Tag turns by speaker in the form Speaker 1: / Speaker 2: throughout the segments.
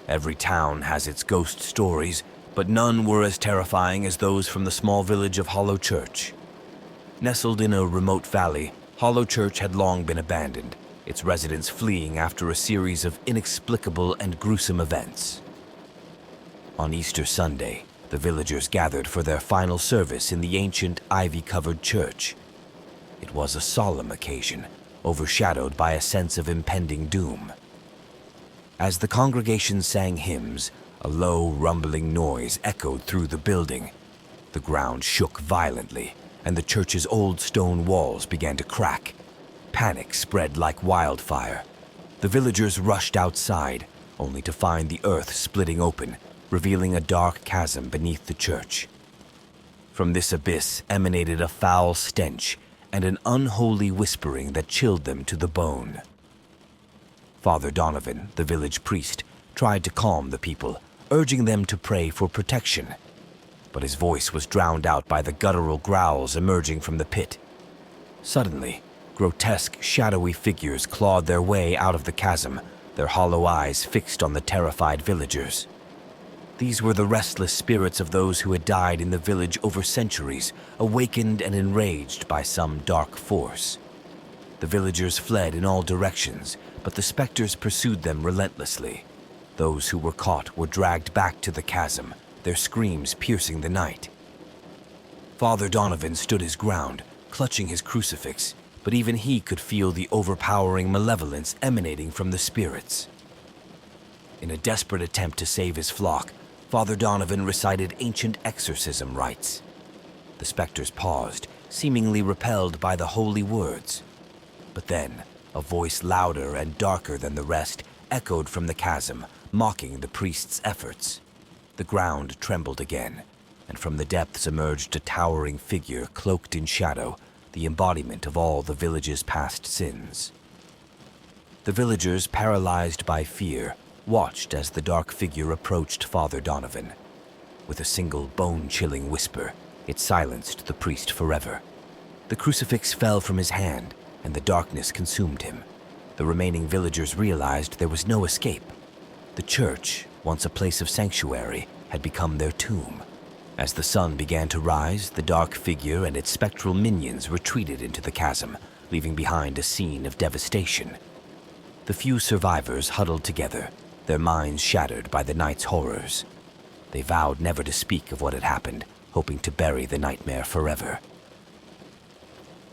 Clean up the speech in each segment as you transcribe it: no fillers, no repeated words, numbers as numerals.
Speaker 1: Every town has its ghost stories, but none were as terrifying as those from the small village of Hollow Church. Nestled in a remote valley, Hollow Church had long been abandoned, its residents fleeing after a series of inexplicable and gruesome events. On Easter Sunday, the villagers gathered for their final service in the ancient ivy-covered church. It was a solemn occasion, overshadowed by a sense of impending doom. As the congregation sang hymns, a low, rumbling noise echoed through the building. The ground shook violently, and the church's old stone walls began to crack. Panic spread like wildfire. The villagers rushed outside, only to find the earth splitting open, revealing a dark chasm beneath the church. From this abyss emanated a foul stench and an unholy whispering that chilled them to the bone. Father Donovan, the village priest, tried to calm the people, urging them to pray for protection. But his voice was drowned out by the guttural growls emerging from the pit. Suddenly, grotesque, shadowy figures clawed their way out of the chasm, their hollow eyes fixed on the terrified villagers. These were the restless spirits of those who had died in the village over centuries, awakened and enraged by some dark force. The villagers fled in all directions, but the specters pursued them relentlessly. Those who were caught were dragged back to the chasm, their screams piercing the night. Father Donovan stood his ground, clutching his crucifix, but even he could feel the overpowering malevolence emanating from the spirits. In a desperate attempt to save his flock, Father Donovan recited ancient exorcism rites. The specters paused, seemingly repelled by the holy words. But then, a voice louder and darker than the rest echoed from the chasm, mocking the priest's efforts. The ground trembled again, and from the depths emerged a towering figure cloaked in shadow, the embodiment of all the village's past sins. The villagers, paralyzed by fear, watched as the dark figure approached Father Donovan. With a single bone-chilling whisper, it silenced the priest forever. The crucifix fell from his hand, and the darkness consumed him. The remaining villagers realized there was no escape. The church, once a place of sanctuary, had become their tomb. As the sun began to rise, the dark figure and its spectral minions retreated into the chasm, leaving behind a scene of devastation. The few survivors huddled together, their minds shattered by the night's horrors. They vowed never to speak of what had happened, hoping to bury the nightmare forever.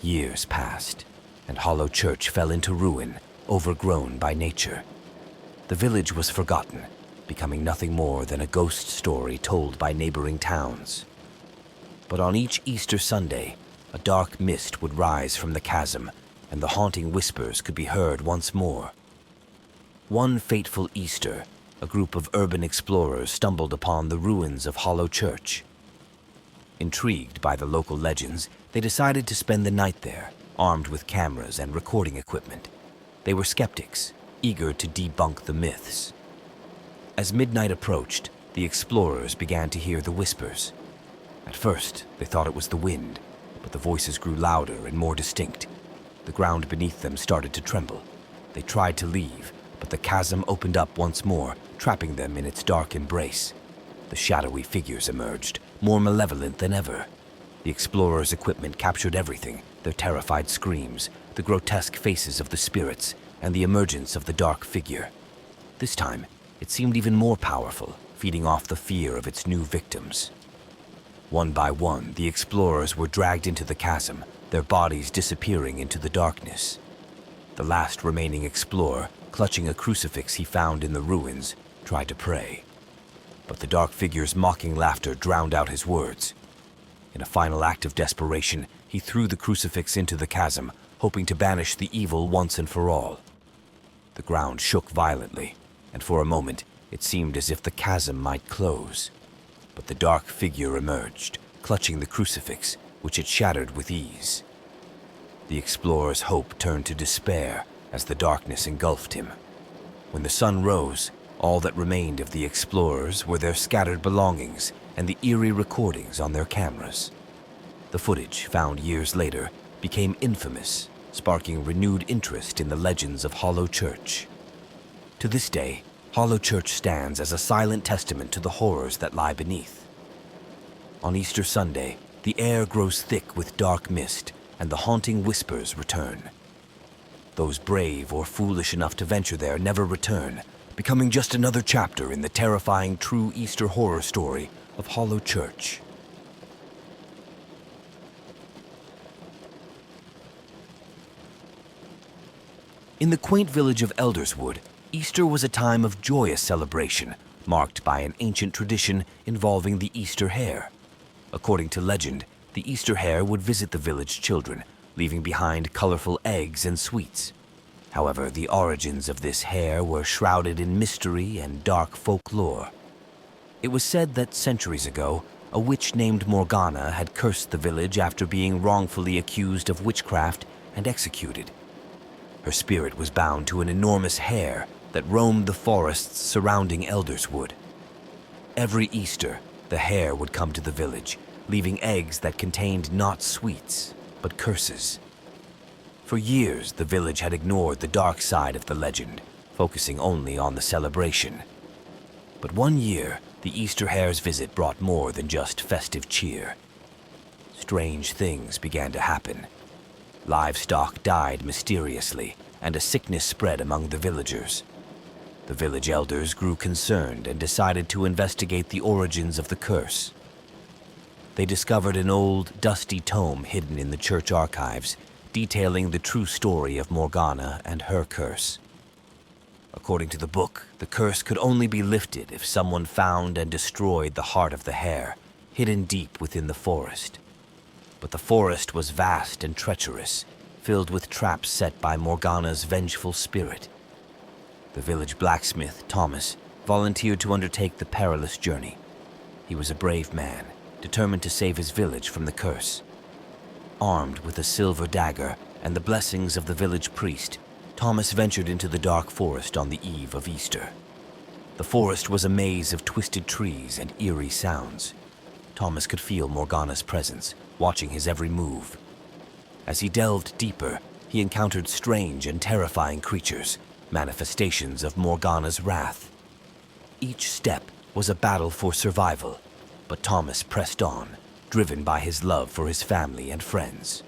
Speaker 1: Years passed, and Hollow Church fell into ruin, overgrown by nature. The village was forgotten, becoming nothing more than a ghost story told by neighboring towns. But on each Easter Sunday, a dark mist would rise from the chasm, and the haunting whispers could be heard once more. One fateful Easter, a group of urban explorers stumbled upon the ruins of Hollow Church. Intrigued by the local legends, they decided to spend the night there, armed with cameras and recording equipment. They were skeptics, eager to debunk the myths. As midnight approached, the explorers began to hear the whispers. At first, they thought it was the wind, but the voices grew louder and more distinct. The ground beneath them started to tremble. They tried to leave, but the chasm opened up once more, trapping them in its dark embrace. The shadowy figures emerged, more malevolent than ever. The explorers' equipment captured everything, their terrified screams, the grotesque faces of the spirits, and the emergence of the dark figure. This time, it seemed even more powerful, feeding off the fear of its new victims. One by one, the explorers were dragged into the chasm, their bodies disappearing into the darkness. The last remaining explorer, clutching a crucifix he found in the ruins, tried to pray. But the dark figure's mocking laughter drowned out his words. In a final act of desperation, he threw the crucifix into the chasm, hoping to banish the evil once and for all. The ground shook violently, and for a moment it seemed as if the chasm might close. But the dark figure emerged, clutching the crucifix, which it shattered with ease. The explorer's hope turned to despair as the darkness engulfed him. When the sun rose, all that remained of the explorers were their scattered belongings and the eerie recordings on their cameras. The footage, found years later, became infamous, sparking renewed interest in the legends of Hollow Church. To this day, Hollow Church stands as a silent testament to the horrors that lie beneath. On Easter Sunday, the air grows thick with dark mist, and the haunting whispers return. Those brave or foolish enough to venture there never return, becoming just another chapter in the terrifying true Easter horror story of Hollow Church. In the quaint village of Elderswood, Easter was a time of joyous celebration, marked by an ancient tradition involving the Easter Hare. According to legend, the Easter Hare would visit the village children, leaving behind colorful eggs and sweets. However, the origins of this hare were shrouded in mystery and dark folklore. It was said that centuries ago, a witch named Morgana had cursed the village after being wrongfully accused of witchcraft and executed. Her spirit was bound to an enormous hare that roamed the forests surrounding Elderswood. Every Easter, the hare would come to the village, leaving eggs that contained not sweets, but curses. For years, the village had ignored the dark side of the legend, focusing only on the celebration. But one year, the Easter hare's visit brought more than just festive cheer. Strange things began to happen. Livestock died mysteriously, and a sickness spread among the villagers. The village elders grew concerned and decided to investigate the origins of the curse. They discovered an old, dusty tome hidden in the church archives, detailing the true story of Morgana and her curse. According to the book, the curse could only be lifted if someone found and destroyed the heart of the hare, hidden deep within the forest. But the forest was vast and treacherous, filled with traps set by Morgana's vengeful spirit. The village blacksmith, Thomas, volunteered to undertake the perilous journey. He was a brave man, determined to save his village from the curse. Armed with a silver dagger and the blessings of the village priest, Thomas ventured into the dark forest on the eve of Easter. The forest was a maze of twisted trees and eerie sounds. Thomas could feel Morgana's presence, watching his every move. As he delved deeper, he encountered strange and terrifying creatures, manifestations of Morgana's wrath. Each step was a battle for survival, but Thomas pressed on, driven by his love for his family and friends.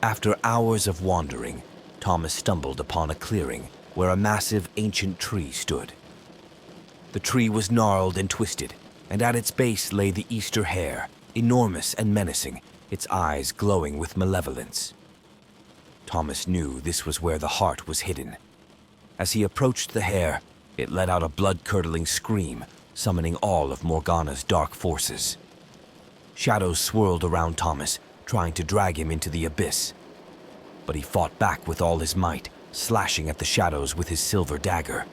Speaker 1: After hours of wandering, Thomas stumbled upon a clearing where a massive ancient tree stood. The tree was gnarled and twisted, and at its base lay the Easter Hare, enormous and menacing, its eyes glowing with malevolence. Thomas knew this was where the heart was hidden. As he approached the hare, it let out a blood-curdling scream, summoning all of Morgana's dark forces. Shadows swirled around Thomas, trying to drag him into the abyss. But he fought back with all his might, slashing at the shadows with his silver dagger.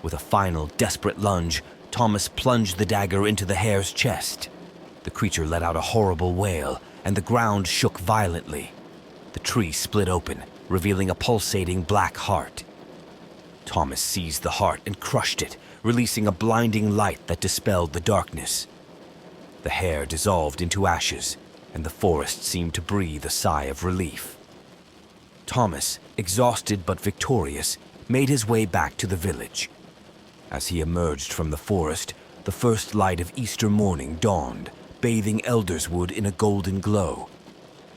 Speaker 1: With a final, desperate lunge, Thomas plunged the dagger into the hare's chest. The creature let out a horrible wail, and the ground shook violently. The tree split open, revealing a pulsating black heart. Thomas seized the heart and crushed it, releasing a blinding light that dispelled the darkness. The hare dissolved into ashes, and the forest seemed to breathe a sigh of relief. Thomas, exhausted but victorious, made his way back to the village. As he emerged from the forest, the first light of Easter morning dawned, bathing Elderswood in a golden glow.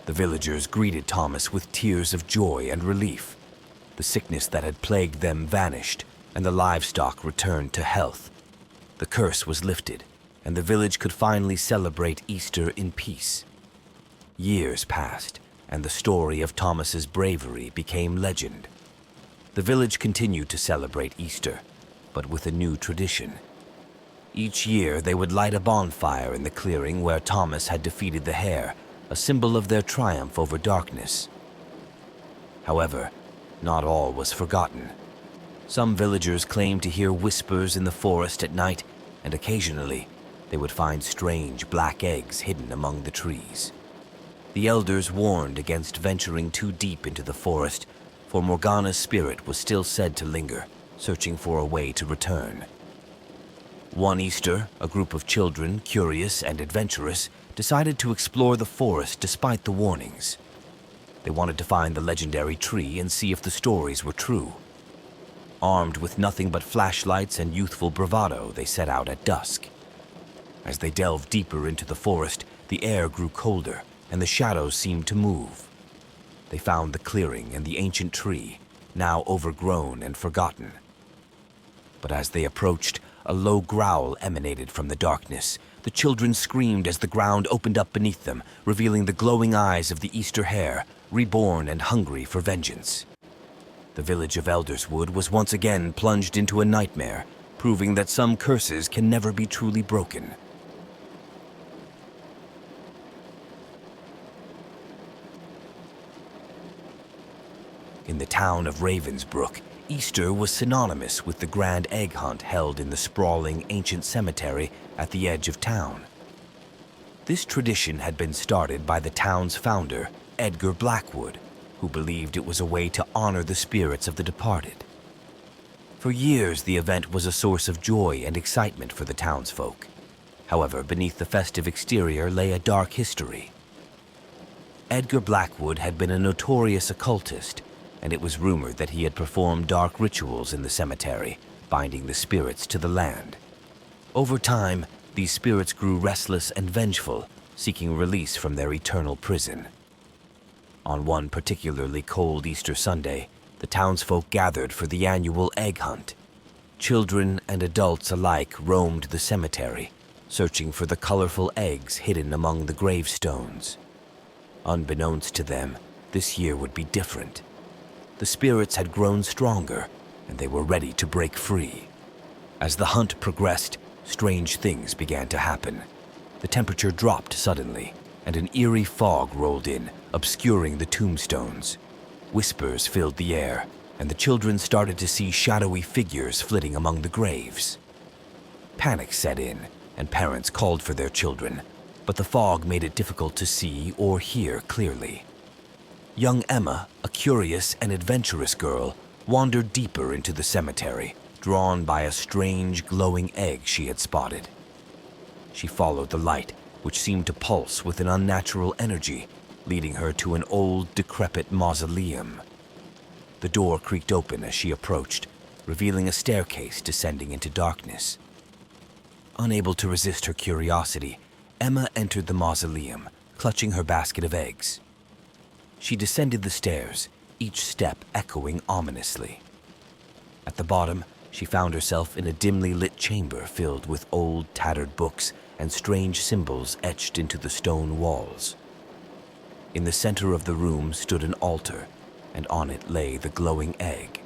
Speaker 1: The villagers greeted Thomas with tears of joy and relief. The sickness that had plagued them vanished, and the livestock returned to health. The curse was lifted, and the village could finally celebrate Easter in peace. Years passed, and the story of Thomas's bravery became legend. The village continued to celebrate Easter, but with a new tradition. Each year they would light a bonfire in the clearing where Thomas had defeated the hare, a symbol of their triumph over darkness. However, not all was forgotten. Some villagers claimed to hear whispers in the forest at night, and occasionally they would find strange black eggs hidden among the trees. The elders warned against venturing too deep into the forest, for Morgana's spirit was still said to linger, searching for a way to return. One Easter, a group of children, curious and adventurous, decided to explore the forest despite the warnings. They wanted to find the legendary tree and see if the stories were true. Armed with nothing but flashlights and youthful bravado, they set out at dusk. As they delved deeper into the forest, the air grew colder, and the shadows seemed to move. They found the clearing and the ancient tree, now overgrown and forgotten. But as they approached, a low growl emanated from the darkness. The children screamed as the ground opened up beneath them, revealing the glowing eyes of the Easter Hare, reborn and hungry for vengeance. The village of Elderswood was once again plunged into a nightmare, proving that some curses can never be truly broken. In the town of Ravensbrook, Easter was synonymous with the grand egg hunt held in the sprawling ancient cemetery at the edge of town. This tradition had been started by the town's founder, Edgar Blackwood, who believed it was a way to honor the spirits of the departed. For years, the event was a source of joy and excitement for the townsfolk. However, beneath the festive exterior lay a dark history. Edgar Blackwood had been a notorious occultist, and it was rumored that he had performed dark rituals in the cemetery, binding the spirits to the land. Over time, these spirits grew restless and vengeful, seeking release from their eternal prison. On one particularly cold Easter Sunday, the townsfolk gathered for the annual egg hunt. Children and adults alike roamed the cemetery, searching for the colorful eggs hidden among the gravestones. Unbeknownst to them, this year would be different. The spirits had grown stronger, and they were ready to break free. As the hunt progressed, strange things began to happen. The temperature dropped suddenly, and an eerie fog rolled in, obscuring the tombstones. Whispers filled the air, and the children started to see shadowy figures flitting among the graves. Panic set in, and parents called for their children, but the fog made it difficult to see or hear clearly. Young Emma, a curious and adventurous girl, wandered deeper into the cemetery, drawn by a strange, glowing egg she had spotted. She followed the light, which seemed to pulse with an unnatural energy, leading her to an old, decrepit mausoleum. The door creaked open as she approached, revealing a staircase descending into darkness. Unable to resist her curiosity, Emma entered the mausoleum, clutching her basket of eggs. She descended the stairs, each step echoing ominously. At the bottom, she found herself in a dimly lit chamber filled with old, tattered books and strange symbols etched into the stone walls. In the center of the room stood an altar, and on it lay the glowing egg.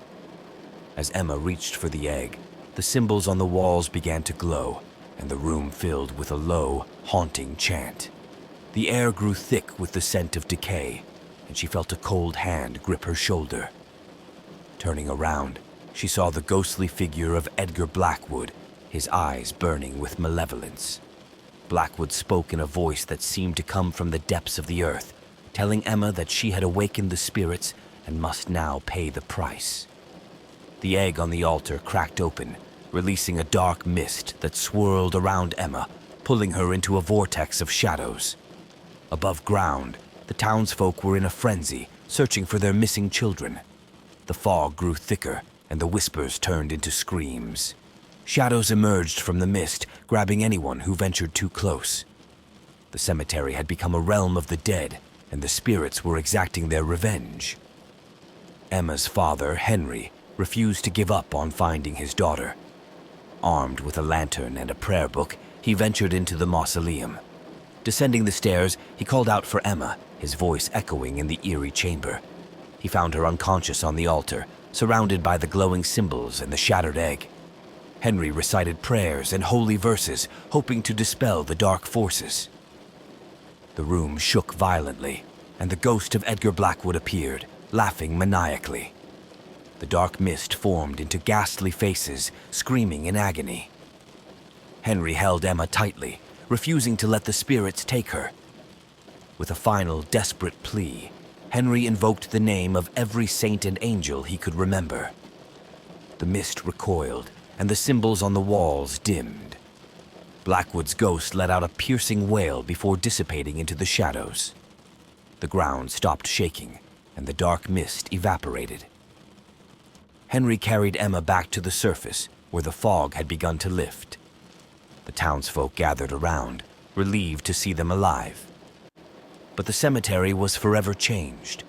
Speaker 1: As Emma reached for the egg, the symbols on the walls began to glow, and the room filled with a low, haunting chant. The air grew thick with the scent of decay, and she felt a cold hand grip her shoulder. Turning around, she saw the ghostly figure of Edgar Blackwood, his eyes burning with malevolence. Blackwood spoke in a voice that seemed to come from the depths of the earth, telling Emma that she had awakened the spirits and must now pay the price. The egg on the altar cracked open, releasing a dark mist that swirled around Emma, pulling her into a vortex of shadows. Above ground, the townsfolk were in a frenzy, searching for their missing children. The fog grew thicker, and the whispers turned into screams. Shadows emerged from the mist, grabbing anyone who ventured too close. The cemetery had become a realm of the dead, and the spirits were exacting their revenge. Emma's father, Henry, refused to give up on finding his daughter. Armed with a lantern and a prayer book, he ventured into the mausoleum. Descending the stairs, he called out for Emma, his voice echoing in the eerie chamber. He found her unconscious on the altar, surrounded by the glowing symbols and the shattered egg. Henry recited prayers and holy verses, hoping to dispel the dark forces. The room shook violently, and the ghost of Edgar Blackwood appeared, laughing maniacally. The dark mist formed into ghastly faces, screaming in agony. Henry held Emma tightly, refusing to let the spirits take her. With a final, desperate plea, Henry invoked the name of every saint and angel he could remember. The mist recoiled, and the symbols on the walls dimmed. Blackwood's ghost let out a piercing wail before dissipating into the shadows. The ground stopped shaking, and the dark mist evaporated. Henry carried Emma back to the surface, where the fog had begun to lift. The townsfolk gathered around, relieved to see them alive. But the cemetery was forever changed.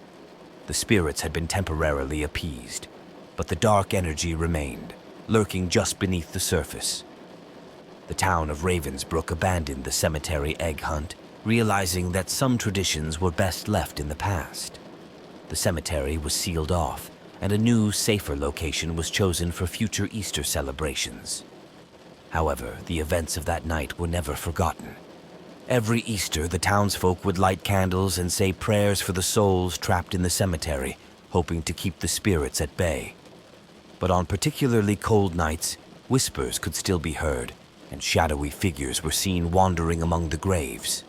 Speaker 1: The spirits had been temporarily appeased, but the dark energy remained, lurking just beneath the surface. The town of Ravensbrook abandoned the cemetery egg hunt, realizing that some traditions were best left in the past. The cemetery was sealed off, and a new, safer location was chosen for future Easter celebrations. However, the events of that night were never forgotten. Every Easter, the townsfolk would light candles and say prayers for the souls trapped in the cemetery, hoping to keep the spirits at bay. But on particularly cold nights, whispers could still be heard, and shadowy figures were seen wandering among the graves.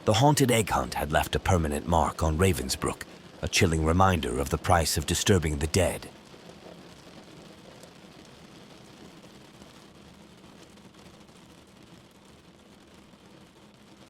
Speaker 1: The haunted egg hunt had left a permanent mark on Ravensbrook, a chilling reminder of the price of disturbing the dead.